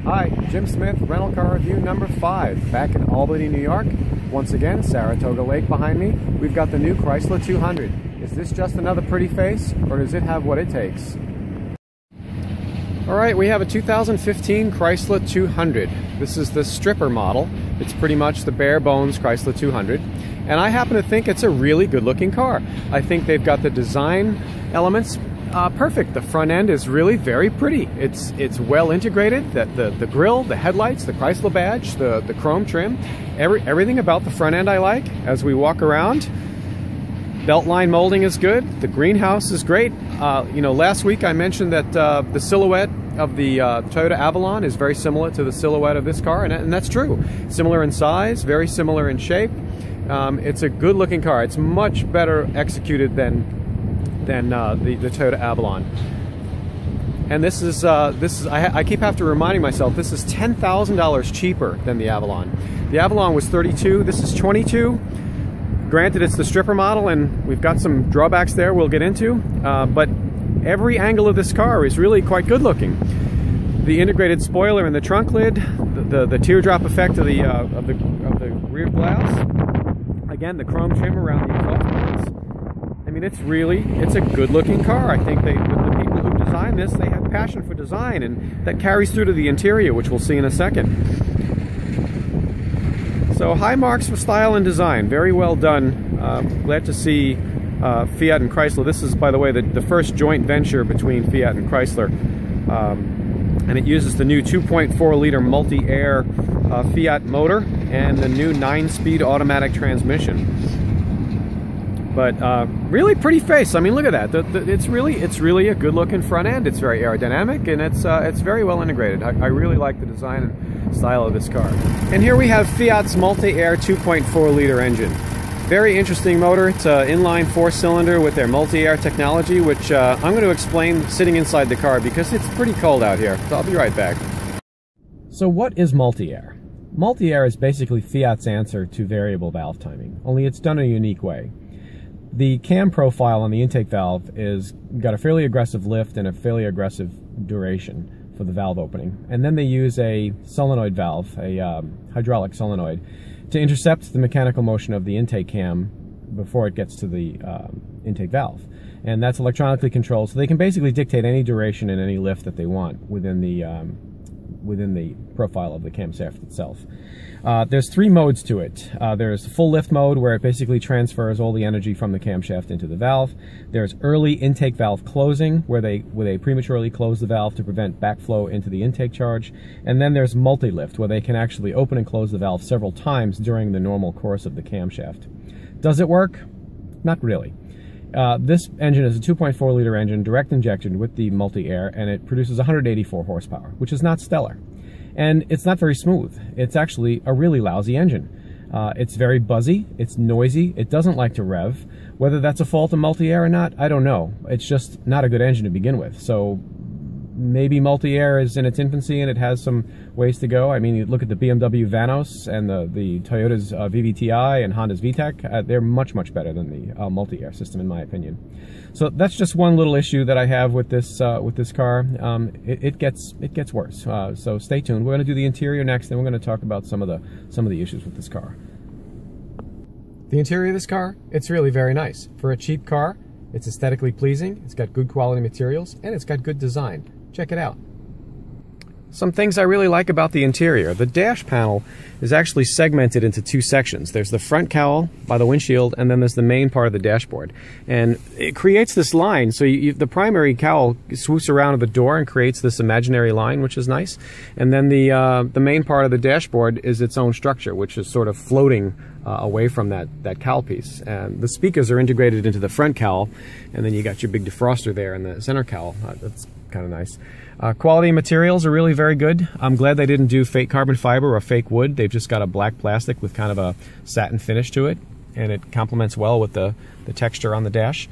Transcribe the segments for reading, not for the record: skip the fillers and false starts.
Hi, Jim Smith, rental car review number 5, back in Albany, New York. Once again, Saratoga Lake behind me. We've got the new Chrysler 200. Is this just another pretty face, or does it have what it takes? Alright, we have a 2015 Chrysler 200. This is the stripper model. It's pretty much the bare bones Chrysler 200. And I happen to think it's a really good looking car. I think they've got the design elements perfect. The front end is really very pretty. It's well integrated. The grille, the headlights, the Chrysler badge, the chrome trim, everything about the front end I like. As we walk around, belt line molding is good. The greenhouse is great. You know, last week I mentioned that the silhouette of the Toyota Avalon is very similar to the silhouette of this car, and that's true. Similar in size, very similar in shape. It's a good looking car. It's much better executed than the Toyota Avalon. And this is I keep having to reminding myself, this is $10,000 cheaper than the Avalon. The Avalon was $32,000, this is $22,000. Granted, it's the stripper model and we've got some drawbacks there we'll get into, but every angle of this car is really quite good looking. The integrated spoiler in the trunk lid, the teardrop effect of the rear glass, again the chrome trim around the exhaust ports. I mean, it's a good looking car. I think the people who designed this, they have passion for design, and that carries through to the interior, which we'll see in a second. So high marks for style and design, very well done. Glad to see Fiat and Chrysler. This is, by the way, the first joint venture between Fiat and Chrysler, and it uses the new 2.4 liter multi-air Fiat motor and the new 9-speed automatic transmission. But really pretty face. I mean, look at that. It's really a good-looking front end. It's very aerodynamic, and it's very well integrated. I really like the design and style of this car. And here we have Fiat's multi-air 2.4 liter engine. Very interesting motor. It's an inline 4-cylinder with their multi-air technology, which I'm going to explain sitting inside the car because it's pretty cold out here. So I'll be right back. So what is multi-air? Multi-air is basically Fiat's answer to variable valve timing, only it's done in a unique way. The cam profile on the intake valve is got a fairly aggressive lift and a fairly aggressive duration for the valve opening. And then they use a solenoid valve, a hydraulic solenoid, to intercept the mechanical motion of the intake cam before it gets to the intake valve. And that's electronically controlled, so they can basically dictate any duration and any lift that they want within the profile of the camshaft itself. There's 3 modes to it. There's full lift mode, where it basically transfers all the energy from the camshaft into the valve. There's early intake valve closing, where they prematurely close the valve to prevent backflow into the intake charge. And then there's multi-lift, where they can actually open and close the valve several times during the normal course of the camshaft. Does it work? Not really. This engine is a 2.4 liter engine, direct injection with the multi-air, and it produces 184 horsepower, which is not stellar. And it's not very smooth. It's actually a really lousy engine. It's very buzzy, it's noisy, it doesn't like to rev. Whether that's a fault of multi-air or not, I don't know. It's just not a good engine to begin with. So maybe multi-air is in its infancy and it has some ways to go. I mean, you look at the BMW Vanos and the Toyota's VVTi and Honda's VTEC. They're much, much better than the multi-air system, in my opinion. So that's just one little issue that I have with this car. It gets worse. So stay tuned. We're going to do the interior next, and we're going to talk about some of the issues with this car. The interior of this car, it's really very nice. For a cheap car, it's aesthetically pleasing, it's got good quality materials, and it's got good design. Check it out. Some things I really like about the interior. The dash panel is actually segmented into 2 sections. There's the front cowl by the windshield, and then there's the main part of the dashboard. And it creates this line, so the primary cowl swoops around at the door and creates this imaginary line, which is nice. And then the main part of the dashboard is its own structure, which is sort of floating away from that cowl piece. And the speakers are integrated into the front cowl, and then you got your big defroster there in the center cowl. That's kind of nice. Quality materials are really very good. I'm glad they didn't do fake carbon fiber or fake wood. They've just got a black plastic with kind of a satin finish to it, and it complements well with the texture on the dash.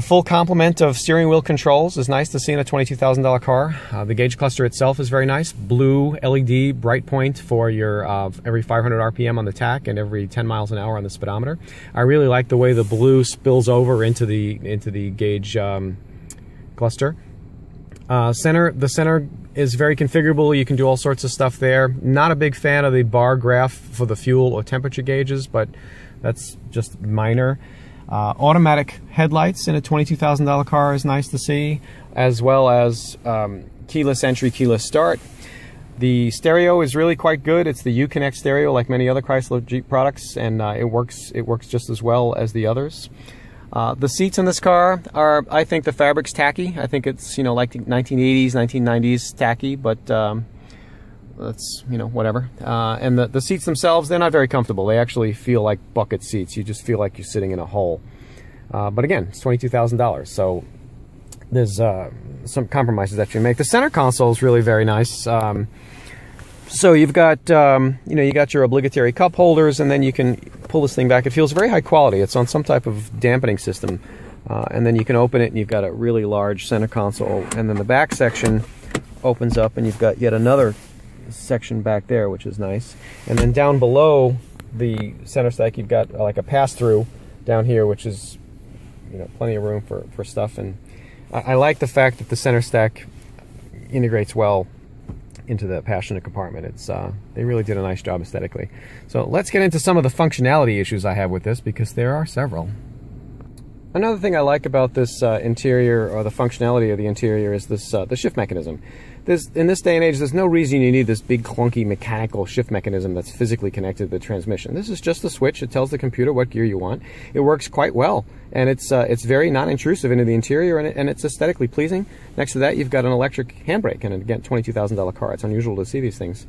Full complement of steering wheel controls is nice to see in a $22,000 car. The gauge cluster itself is very nice. Blue LED bright point for your every 500 RPM on the tach and every 10 miles an hour on the speedometer. I really like the way the blue spills over into the gauge cluster. The center is very configurable. You can do all sorts of stuff there. Not a big fan of the bar graph for the fuel or temperature gauges, but that's just minor. Automatic headlights in a $22,000 car is nice to see, as well as keyless entry, keyless start. The stereo is really quite good. It's the Uconnect stereo, like many other Chrysler Jeep products, and it works just as well as the others. The seats in this car are, I think the fabric's tacky. I think it's, you know, like the 1980s, 1990s tacky, but that's, you know, whatever. And the seats themselves, they're not very comfortable. They actually feel like bucket seats. You just feel like you're sitting in a hole. But again, it's $22,000, so there's some compromises that you make. The center console is really very nice. So you've got, you know, you got your obligatory cup holders, and then you can pull this thing back. It feels very high quality. It's on some type of dampening system. And then you can open it, and you've got a really large center console. And then the back section opens up, and you've got yet another section back there, which is nice. And then down below the center stack, you've got like a pass-through down here, which is, you know, plenty of room for stuff. And I like the fact that the center stack integrates well into the passenger compartment. It's they really did a nice job aesthetically. So let's get into some of the functionality issues I have with this, because there are several. Another thing I like about this interior, or the functionality of the interior, is this the shift mechanism. In this day and age, there's no reason you need this big clunky mechanical shift mechanism that's physically connected to the transmission. This is just a switch. It tells the computer what gear you want. It works quite well, and it's very non-intrusive into the interior, and it's aesthetically pleasing. Next to that, you've got an electric handbrake, and again, $22,000 car. It's unusual to see these things.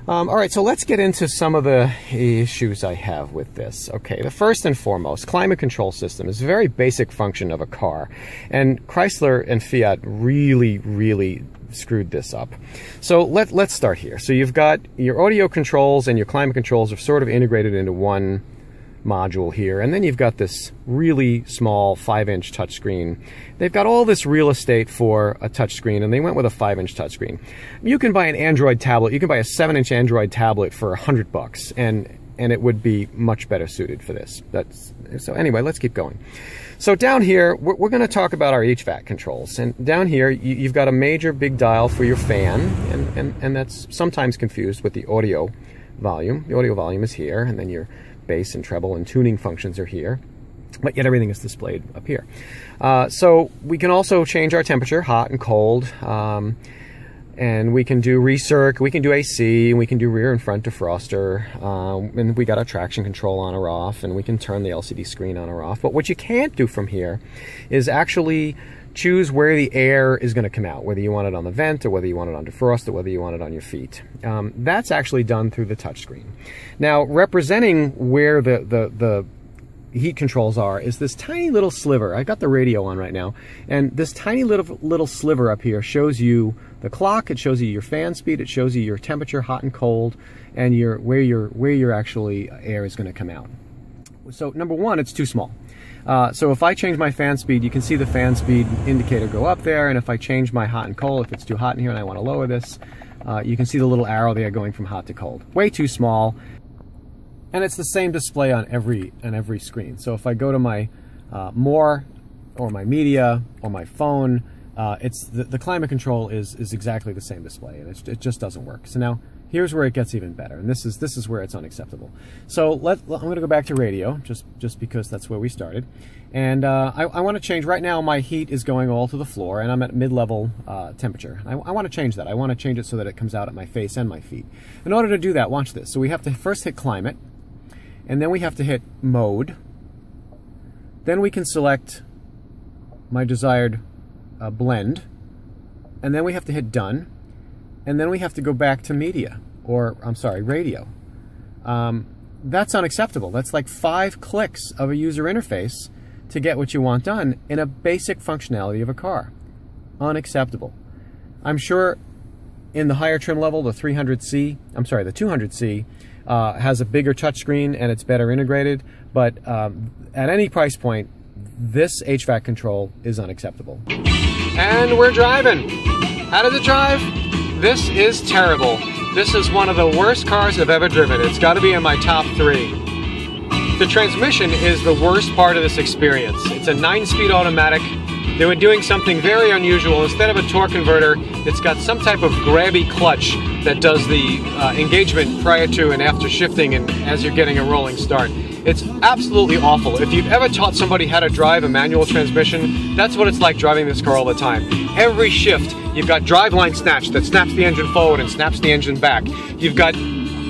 All right, so let's get into some of the issues I have with this. Okay, the first and foremost, climate control system is a very basic function of a car, and Chrysler and Fiat really screwed this up. So let's start here. So you've got your audio controls and your climate controls are sort of integrated into one module here, and then you've got this really small 5-inch touchscreen. They've got all this real estate for a touchscreen, and they went with a 5-inch touchscreen. You can buy an Android tablet. You can buy a 7-inch Android tablet for $100, and it would be much better suited for this. So anyway, let's keep going. So down here, we're going to talk about our HVAC controls. And down here, you've got a major big dial for your fan, and that's sometimes confused with the audio volume. The audio volume is here, and then your bass and treble and tuning functions are here. But yet everything is displayed up here. So we can also change our temperature, hot and cold. And we can do recirc, we can do AC, and we can do rear and front defroster, and we got our traction control on or off, and we can turn the LCD screen on or off. But what you can't do from here is actually choose where the air is going to come out, whether you want it on the vent, or whether you want it on defrost, or whether you want it on your feet. That's actually done through the touchscreen. Now, representing where the heat controls are is this tiny little sliver. I got the radio on right now, and this tiny little sliver up here shows you the clock. It shows you your fan speed. It shows you your temperature, hot and cold, and where your actually air is going to come out. So number one, it's too small. So if I change my fan speed, you can see the fan speed indicator go up there, and if I change my hot and cold, if it's too hot in here and I want to lower this, you can see the little arrow there going from hot to cold. Way too small. And it's the same display on every screen. So if I go to my more, or my media, or my phone, it's the climate control is exactly the same display, and it just doesn't work. So now here's where it gets even better, and this is where it's unacceptable. So I'm going to go back to radio, just because that's where we started, and I want to change. Right now my heat is going all to the floor, and I'm at mid-level temperature. I want to change that. I want to change it so that it comes out at my face and my feet. In order to do that, watch this. So we have to first hit climate, and then we have to hit mode. Then we can select my desired blend, and then we have to hit done, and then we have to go back to media, or I'm sorry, radio. That's unacceptable. That's like 5 clicks of a user interface to get what you want done in a basic functionality of a car. Unacceptable. I'm sure in the higher trim level, the 200C has a bigger touchscreen and it's better integrated, but at any price point, this HVAC control is unacceptable. And we're driving. How does it drive? This is terrible. This is one of the worst cars I've ever driven. It's got to be in my top 3. The transmission is the worst part of this experience. It's a 9-speed automatic. They were doing something very unusual. Instead of a torque converter, it's got some type of grabby clutch that does the engagement prior to and after shifting and as you're getting a rolling start. It's absolutely awful. If you've ever taught somebody how to drive a manual transmission, that's what it's like driving this car all the time. Every shift, you've got driveline snatch that snaps the engine forward and snaps the engine back. You've got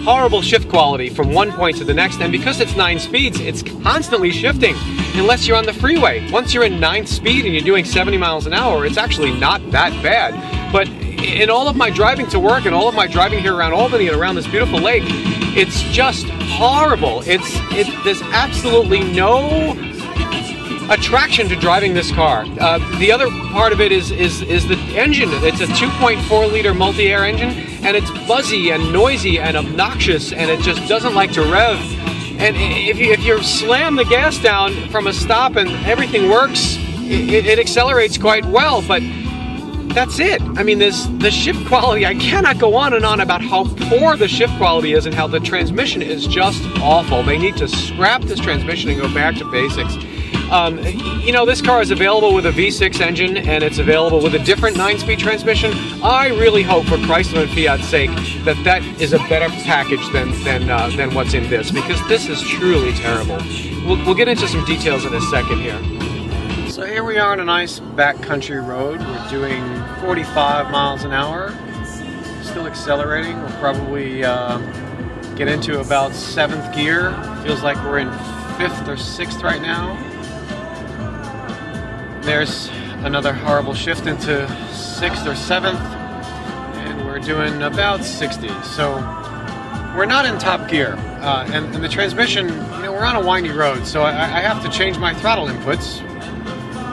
horrible shift quality from one point to the next, and because it's 9 speeds, it's constantly shifting unless you're on the freeway. Once you're in 9th speed and you're doing 70 miles an hour, it's actually not that bad. But in all of my driving to work and all of my driving here around Albany and around this beautiful lake, it's just horrible. There's absolutely no attraction to driving this car. The other part of it is the engine. It's a 2.4 liter multi-air engine, and it's buzzy and noisy and obnoxious, and it just doesn't like to rev. And if you slam the gas down from a stop and everything works, it accelerates quite well, but that's it. I mean, the shift quality, I cannot go on and on about how poor the shift quality is and how the transmission is just awful. They need to scrap this transmission and go back to basics. You know, this car is available with a V6 engine, and it's available with a different 9-speed transmission. I really hope, for Chrysler and Fiat's sake, that that is a better package than what's in this, because this is truly terrible. We'll get into some details in a second here. So here we are on a nice backcountry road. We're doing 45 miles an hour, still accelerating. We'll probably get into about 7th gear. Feels like we're in 5th or 6th right now. There's another horrible shift into 6th or 7th, and we're doing about 60. So we're not in top gear, and the transmission, you know, we're on a windy road, so I have to change my throttle inputs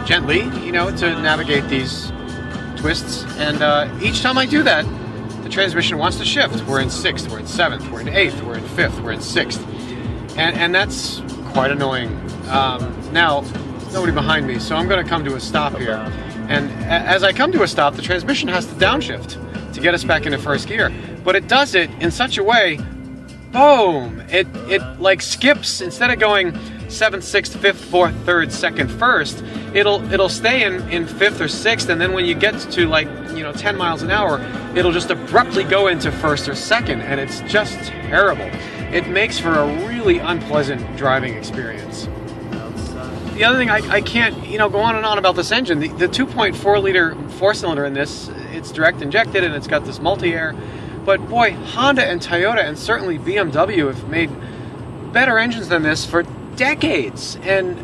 gently, you know, to navigate these twists, and each time I do that, the transmission wants to shift. We're in 6th, we're in 7th, we're in 8th, we're in 5th, we're in 6th, and that's quite annoying. Now, nobody behind me, so I'm going to come to a stop here, and as I come to a stop, the transmission has to downshift to get us back into 1st gear, but it does it in such a way, boom, it like skips. Instead of going 7th, 6th, 5th, 4th, 3rd, 2nd, 1st, it'll stay in 5th or 6th, and then when you get to, like, you know, 10 miles an hour, it'll just abruptly go into 1st or 2nd, and it's just terrible. It makes for a really unpleasant driving experience. The other thing, I can't, you know, go on and on about this engine. The 2.4 liter 4-cylinder in this, it's direct injected and it's got this multi-air, but boy, Honda and Toyota and certainly BMW have made better engines than this for decades, and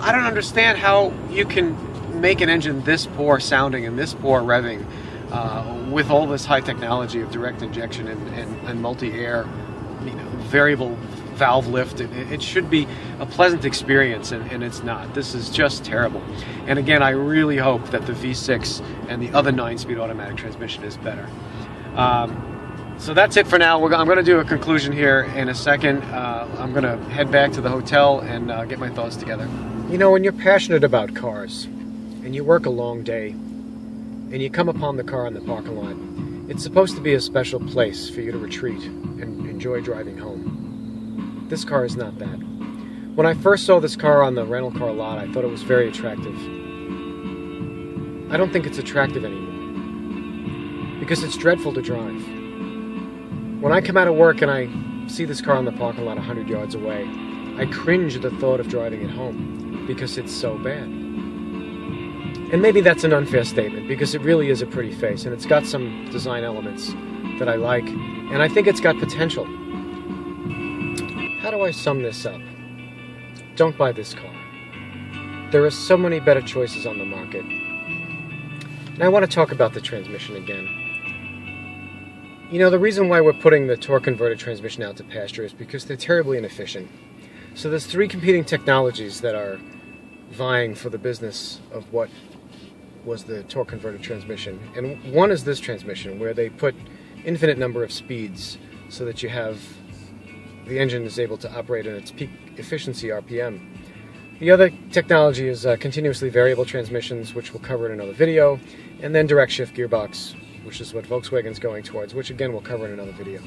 I don't understand how you can make an engine this poor sounding and this poor revving with all this high technology of direct injection and multi-air, you know, variable valve lift. It should be a pleasant experience, and it's not. This is just terrible. And again, I really hope that the V6 and the other 9-speed automatic transmission is better. So that's it for now. I'm going to do a conclusion here in a second. I'm going to head back to the hotel and get my thoughts together. You know, when you're passionate about cars and you work a long day and you come upon the car in the parking lot, it's supposed to be a special place for you to retreat and enjoy driving home. This car is not that. When I first saw this car on the rental car lot, I thought it was very attractive. I don't think it's attractive anymore, because it's dreadful to drive. When I come out of work and I see this car in the parking lot 100 yards away, I cringe at the thought of driving it home, because it's so bad. And maybe that's an unfair statement, because it really is a pretty face, and it's got some design elements that I like, and I think it's got potential. How do I sum this up? Don't buy this car. There are so many better choices on the market. And I want to talk about the transmission again. You know, the reason why we're putting the torque converter transmission out to pasture is because they're terribly inefficient. So there's 3 competing technologies that are vying for the business of what was the torque converter transmission. And one is this transmission, where they put infinite number of speeds so that you have the engine is able to operate at its peak efficiency RPM. The other technology is continuously variable transmissions, which we'll cover in another video, and then direct shift gearbox, which is what Volkswagen's going towards, which again we'll cover in another video.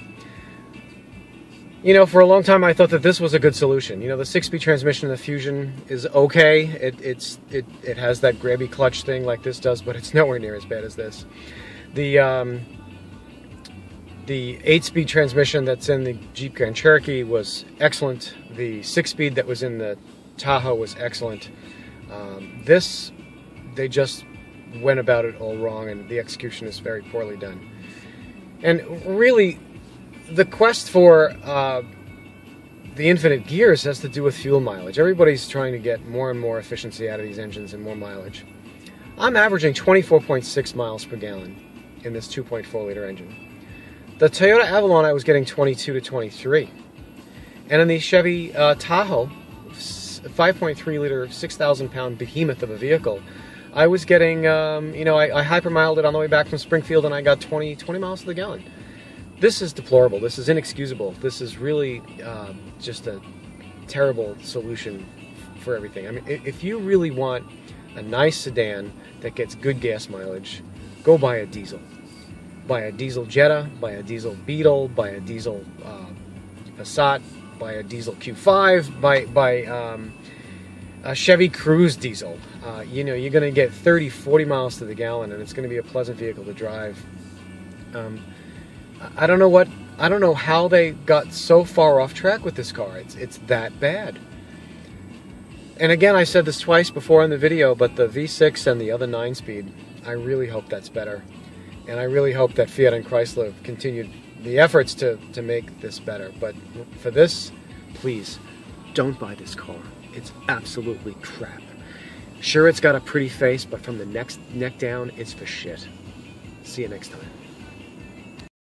You know, for a long time I thought that this was a good solution. You know, the 6-speed transmission in the Fusion is okay. It has that grabby clutch thing like this does, but it's nowhere near as bad as this. The 8-speed transmission that's in the Jeep Grand Cherokee was excellent. The 6-speed that was in the Tahoe was excellent. This, they just went about it all wrong, and the execution is very poorly done. And really, the quest for the infinite gears has to do with fuel mileage. Everybody's trying to get more and more efficiency out of these engines and more mileage. I'm averaging 24.6 miles per gallon in this 2.4 liter engine. The Toyota Avalon I was getting 22 to 23. And in the Chevy Tahoe, 5.3 liter, 6,000 pound behemoth of a vehicle, I was getting, you know, I hypermiled it on the way back from Springfield and I got 20 miles to the gallon. This is deplorable. This is inexcusable. This is really just a terrible solution for everything. I mean, if you really want a nice sedan that gets good gas mileage, go buy a diesel. Buy a diesel Jetta, buy a diesel Beetle, buy a diesel Passat, buy a diesel Q5, buy a Chevy Cruze diesel. You know, you're going to get 30, 40 miles to the gallon, and it's going to be a pleasant vehicle to drive. I don't know how they got so far off track with this car. It's that bad. And again, I said this twice before in the video, but the V6 and the other 9-speed, I really hope that's better. And I really hope that Fiat and Chrysler continued the efforts to make this better. But for this, please, don't buy this car. It's absolutely crap. Sure, it's got a pretty face, but from the neck down, it's for shit. See you next time.